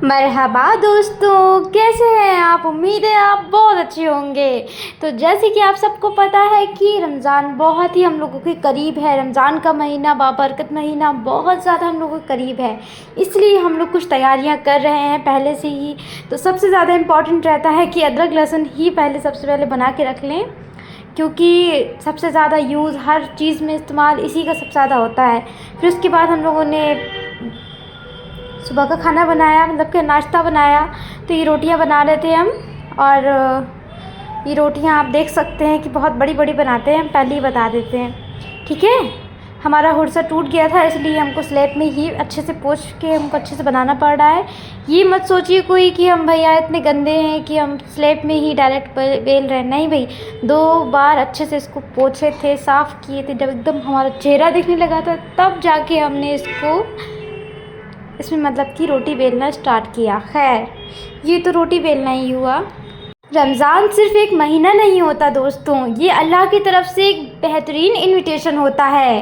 मरहबा दोस्तों, कैसे हैं आप। उम्मीद है आप बहुत अच्छे होंगे। तो जैसे कि आप सबको पता है कि रमज़ान बहुत ही हम लोगों के करीब है। रमज़ान का महीना बाबरकत महीना बहुत ज़्यादा हम लोगों के करीब है, इसलिए हम लोग कुछ तैयारियां कर रहे हैं पहले से ही। तो सबसे ज़्यादा इम्पॉर्टेंट रहता है कि अदरक लहसुन ही सबसे पहले बना के रख लें, क्योंकि सबसे ज़्यादा यूज़ हर चीज़ में इस्तेमाल इसी का सबसे ज़्यादा होता है। फिर उसके बाद हम लोगों ने सुबह का खाना बनाया, मतलब कि नाश्ता बनाया। तो ये रोटियां बना रहे थे हम, और ये रोटियां आप देख सकते हैं कि बहुत बड़ी बड़ी बनाते हैं। हम पहले ही बता देते हैं, ठीक है। हमारा हुरसा टूट गया था, इसलिए हमको स्लेब में ही अच्छे से पोंछ के हमको अच्छे से बनाना पड़ रहा है। ये मत सोचिए कोई कि हम भैया इतने गंदे हैं कि हम स्लेब में ही डायरेक्ट बेल रहे हैं। नहीं भाई, 2 बार अच्छे से इसको पोंछे थे, साफ़ किए थे। जब एकदम हमारा चेहरा दिखने लगा था तब जाके हमने इसमें मतलब कि रोटी बेलना स्टार्ट किया। खैर, ये तो रोटी बेलना ही हुआ। रमज़ान सिर्फ़ एक महीना नहीं होता दोस्तों, ये अल्लाह की तरफ से एक बेहतरीन इनविटेशन होता है।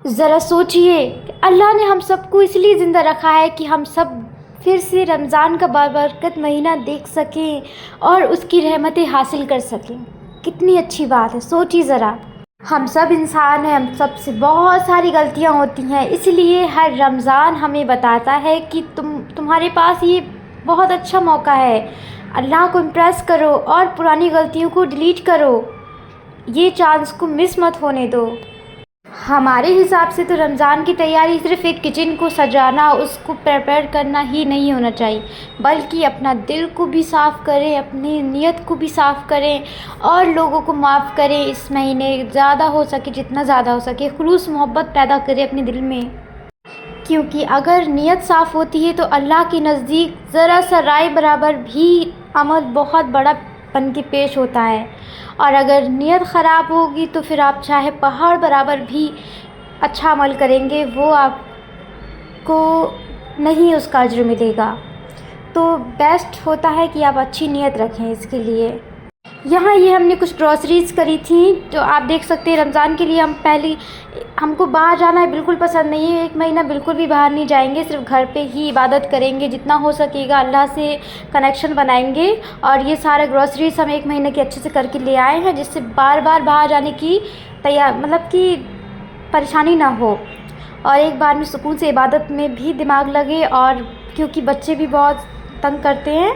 ज़रा सोचिए, अल्लाह ने हम सबको इसलिए ज़िंदा रखा है कि हम सब फिर से रमज़ान का बाबरकत महीना देख सकें और उसकी रहमतें हासिल कर सकें। कितनी अच्छी बात है, सोचिए ज़रा। हम सब इंसान हैं, हम सब से बहुत सारी गलतियां होती हैं, इसलिए हर रमज़ान हमें बताता है कि तुम्हारे पास ये बहुत अच्छा मौका है। अल्लाह को इम्प्रेस करो और पुरानी गलतियों को डिलीट करो। ये चांस को मिस मत होने दो। हमारे हिसाब से तो रमज़ान की तैयारी सिर्फ़ एक किचन को सजाना, उसको प्रिपेयर करना ही नहीं होना चाहिए, बल्कि अपना दिल को भी साफ़ करें, अपनी नीयत को भी साफ़ करें और लोगों को माफ़ करें। इस महीने ज़्यादा हो सके, जितना ज़्यादा हो सके खुलूस मोहब्बत पैदा करें अपने दिल में, क्योंकि अगर नीयत साफ़ होती है तो अल्लाह के नज़दीक ज़रा सा राय बराबर भी अमल बहुत बड़ा बन के पेश होता है। और अगर नीयत ख़राब होगी तो फिर आप चाहे पहाड़ बराबर भी अच्छा अमल करेंगे, वो आपको नहीं उसका अज्र मिलेगा। तो बेस्ट होता है कि आप अच्छी नीयत रखें इसके लिए। यहाँ ये हमने कुछ ग्रॉसरीज़ करी थी, जो आप देख सकते हैं। रमज़ान के लिए हमको बाहर जाना है बिल्कुल पसंद नहीं है। 1 महीना बिल्कुल भी बाहर नहीं जाएंगे, सिर्फ घर पे ही इबादत करेंगे। जितना हो सकेगा अल्लाह से कनेक्शन बनाएंगे। और ये सारे ग्रॉसरीज़ हम 1 महीने के अच्छे से करके ले आए हैं, जिससे बार बार बाहर जाने की मतलब कि परेशानी ना हो, और एक बार में सुकून से इबादत में भी दिमाग लगे। और क्योंकि बच्चे भी बहुत तंग करते हैं,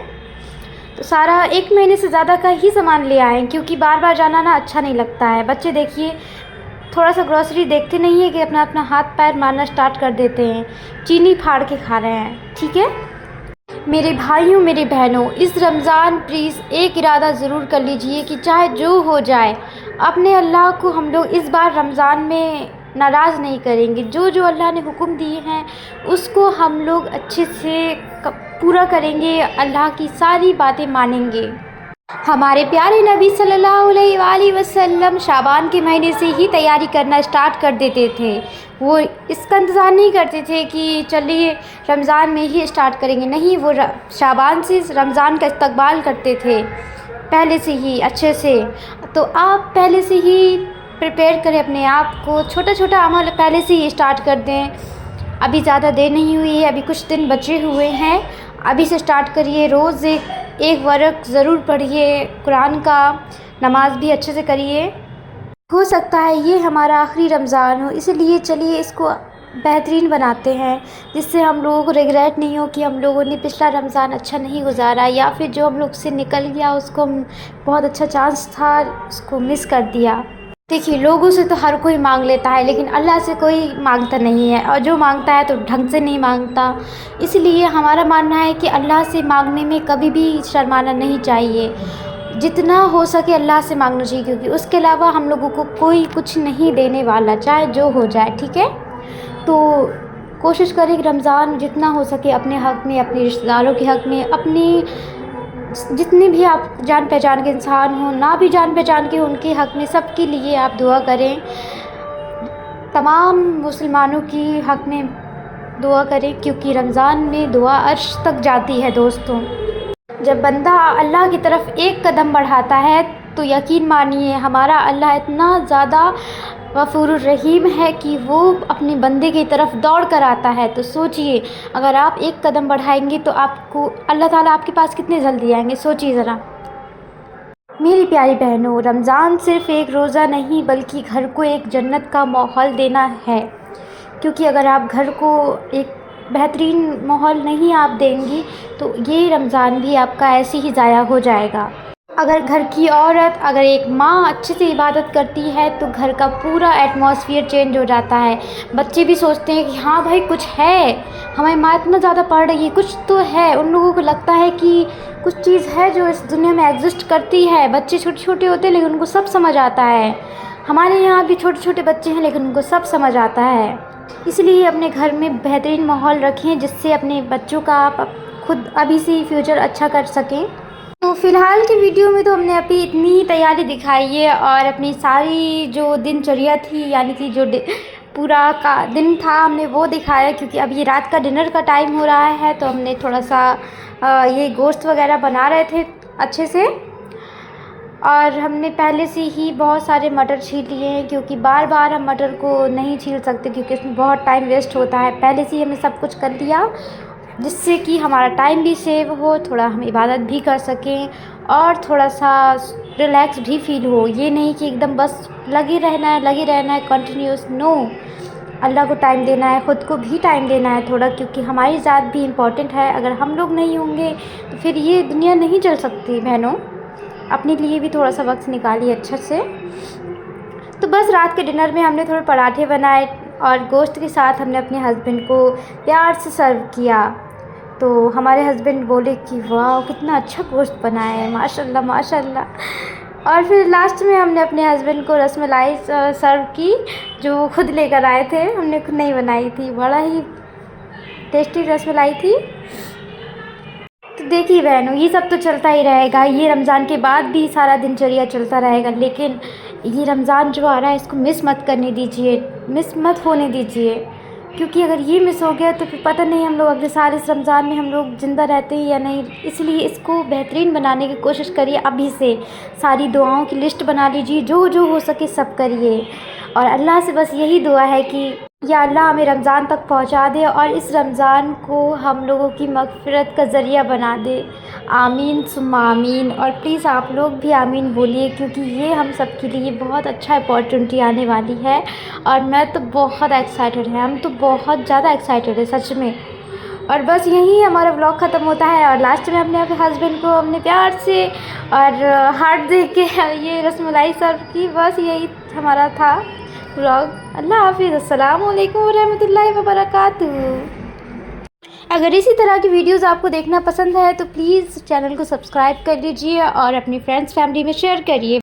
तो सारा 1 महीने से ज़्यादा का ही सामान ले आए, क्योंकि बार बार जाना ना अच्छा नहीं लगता है। बच्चे देखिए, थोड़ा सा ग्रॉसरी देखते नहीं है कि अपना अपना हाथ पैर मारना स्टार्ट कर देते हैं, चीनी फाड़ के खा रहे हैं, ठीक है। मेरे भाइयों, मेरे बहनों, इस रमज़ान प्लीज़ एक इरादा ज़रूर कर लीजिए कि चाहे जो हो जाए, अपने अल्लाह को हम लोग इस बार रमज़ान में नाराज़ नहीं करेंगे। जो जो अल्लाह ने हुक्म दिए हैं उसको हम लोग अच्छे से पूरा करेंगे, अल्लाह की सारी बातें मानेंगे। हमारे प्यारे नबी सल्लल्लाहु अलैहि वसल्लम शाबान के महीने से ही तैयारी करना स्टार्ट कर देते थे। वो इसका इंतज़ार नहीं करते थे कि चलिए रमज़ान में ही स्टार्ट करेंगे, नहीं, वो शाबान से रमज़ान का इस्तकबाल करते थे पहले से ही अच्छे से। तो आप पहले से ही प्रिपेयर करें अपने आप को, छोटा छोटा अमल पहले से ही स्टार्ट कर दें। अभी ज़्यादा देर नहीं हुई है, अभी कुछ दिन बचे हुए हैं, अभी से स्टार्ट करिए। रोज़ एक वर्क ज़रूर पढ़िए कुरान का, नमाज भी अच्छे से करिए। हो सकता है ये हमारा आखिरी रमज़ान हो, इसलिए चलिए इसको बेहतरीन बनाते हैं, जिससे हम लोगों को रिग्रेट नहीं हो कि हम लोगों ने पिछला रमज़ान अच्छा नहीं गुजारा, या फिर जो हम लोग से निकल गया उसको हम बहुत अच्छा चांस था उसको मिस कर दिया। देखिए, लोगों से तो हर कोई मांग लेता है, लेकिन अल्लाह से कोई मांगता नहीं है, और जो मांगता है तो ढंग से नहीं मांगता। इसलिए हमारा मानना है कि अल्लाह से मांगने में कभी भी शर्माना नहीं चाहिए। जितना हो सके अल्लाह से मांगना चाहिए, क्योंकि उसके अलावा हम लोगों को कोई कुछ नहीं देने वाला, चाहे जो हो जाए, ठीक है। तो कोशिश करें कि रमज़ान जितना हो सके अपने हक़ में, अपने रिश्तेदारों के हक़ में, अपनी जितने भी आप जान पहचान के इंसान हो, ना भी जान पहचान के, उनके हक़ में, सबके लिए आप दुआ करें। तमाम मुसलमानों की हक़ में दुआ करें, क्योंकि रमज़ान में दुआ अर्श तक जाती है दोस्तों। जब बंदा अल्लाह की तरफ एक कदम बढ़ाता है तो यकीन मानिए हमारा अल्लाह इतना ज़्यादा गफूरुर रहीम है कि वो अपने बंदे की तरफ दौड़ कर आता है। तो सोचिए, अगर आप एक कदम बढ़ाएंगे तो आपको अल्लाह ताला आपके पास कितने जल्दी आएंगे, सोचिए ज़रा। मेरी प्यारी बहनों, रमज़ान सिर्फ़ एक रोज़ा नहीं बल्कि घर को एक जन्नत का माहौल देना है। क्योंकि अगर आप घर को एक बेहतरीन माहौल नहीं आप देंगी तो ये रमज़ान भी आपका ऐसे ही ज़ाया हो जाएगा। अगर घर की औरत, अगर एक माँ अच्छे से इबादत करती है तो घर का पूरा एटमॉस्फेयर चेंज हो जाता है। बच्चे भी सोचते हैं कि हाँ भाई कुछ है, हमारी माँ इतना ज़्यादा पढ़ रही है, कुछ तो है। उन लोगों को लगता है कि कुछ चीज़ है जो इस दुनिया में एग्जिस्ट करती है। बच्चे छोटे छोटे होते हैं लेकिन उनको सब समझ आता है। हमारे यहाँ भी छोटे छोटे बच्चे हैं लेकिन उनको सब समझ आता है। इसलिए अपने घर में बेहतरीन माहौल रखें जिससे अपने बच्चों का आप खुद अभी से ही फ्यूचर अच्छा कर सकें। तो फ़िलहाल की वीडियो में तो हमने अभी इतनी ही तैयारी दिखाई है और अपनी सारी जो दिनचर्या थी, यानी कि जो पूरा का दिन था, हमने वो दिखाया। क्योंकि अब ये रात का डिनर का टाइम हो रहा है तो हमने थोड़ा सा ये गोश्त वगैरह बना रहे थे अच्छे से। और हमने पहले से ही बहुत सारे मटर छील लिए हैं क्योंकि बार बार हम मटर को नहीं छील सकते क्योंकि उसमें बहुत टाइम वेस्ट होता है। पहले से ही हमने सब कुछ कर लिया जिससे कि हमारा टाइम भी सेव हो, थोड़ा हम इबादत भी कर सकें और थोड़ा सा रिलैक्स भी फ़ील हो। ये नहीं कि एकदम बस लगे रहना है कंटिन्यूस। नो, अल्लाह को टाइम देना है, ख़ुद को भी टाइम देना है थोड़ा, क्योंकि हमारी ज़ात भी इम्पॉर्टेंट है। अगर हम लोग नहीं होंगे तो फिर ये दुनिया नहीं चल सकती। बहनों, अपने लिए भी थोड़ा सा वक्त निकालिए अच्छा से। तो बस रात के डिनर में हमने थोड़े पराठे बनाए और गोश्त के साथ हमने अपने हस्बैंड को प्यार से सर्व किया। तो हमारे हस्बैंड बोले कि वाह कितना अच्छा गोश्त बनाया है, माशाल्लाह माशाल्लाह। और फिर लास्ट में हमने अपने हस्बैंड को रसमलाई सर्व की जो वो खुद लेकर आए थे, हमने खुद नहीं बनाई थी। बड़ा ही टेस्टी रसमलाई थी। तो देखिए बहनों, ये सब तो चलता ही रहेगा, ये रमज़ान के बाद भी सारा दिनचर्या चलता रहेगा। लेकिन ये रमज़ान जो आ रहा है इसको मिस मत करने दीजिए, मिस मत होने दीजिए। क्योंकि अगर ये मिस हो गया तो फिर पता नहीं हम लोग अगले साल इस रमज़ान में हम लोग ज़िंदा रहते हैं या नहीं। इसलिए इसको बेहतरीन बनाने की कोशिश करिए अभी से। सारी दुआओं की लिस्ट बना लीजिए, जो जो हो सके सब करिए। और अल्लाह से बस यही दुआ है कि या अल्लाह हमें रमज़ान तक पहुंचा दे और इस रमज़ान को हम लोगों की मग़फ़िरत का ज़रिया बना दे। आमीन सुम्मा आमीन। और प्लीज़ आप लोग भी आमीन बोलिए क्योंकि ये हम सब के लिए बहुत अच्छा अपॉर्चुनिटी आने वाली है। और मैं तो बहुत एक्साइटेड है, हम तो बहुत ज़्यादा एक्साइटेड है सच में। और बस यही हमारा व्लॉग ख़त्म होता है और लास्ट में अपने हस्बैंड को हमने प्यार से और हार्ट दे के ये रसमलाई सर्व की। बस यही हमारा था व्लॉग। अल्लाह हाफ़िज़। अस्सलामु अलैकुम वरहमतुल्लाहि वबरकातुहू। अगर इसी तरह की वीडियोज़ आपको देखना पसंद है तो प्लीज़ चैनल को सब्सक्राइब कर लीजिए और अपनी फ्रेंड्स फैमिली में शेयर करिए।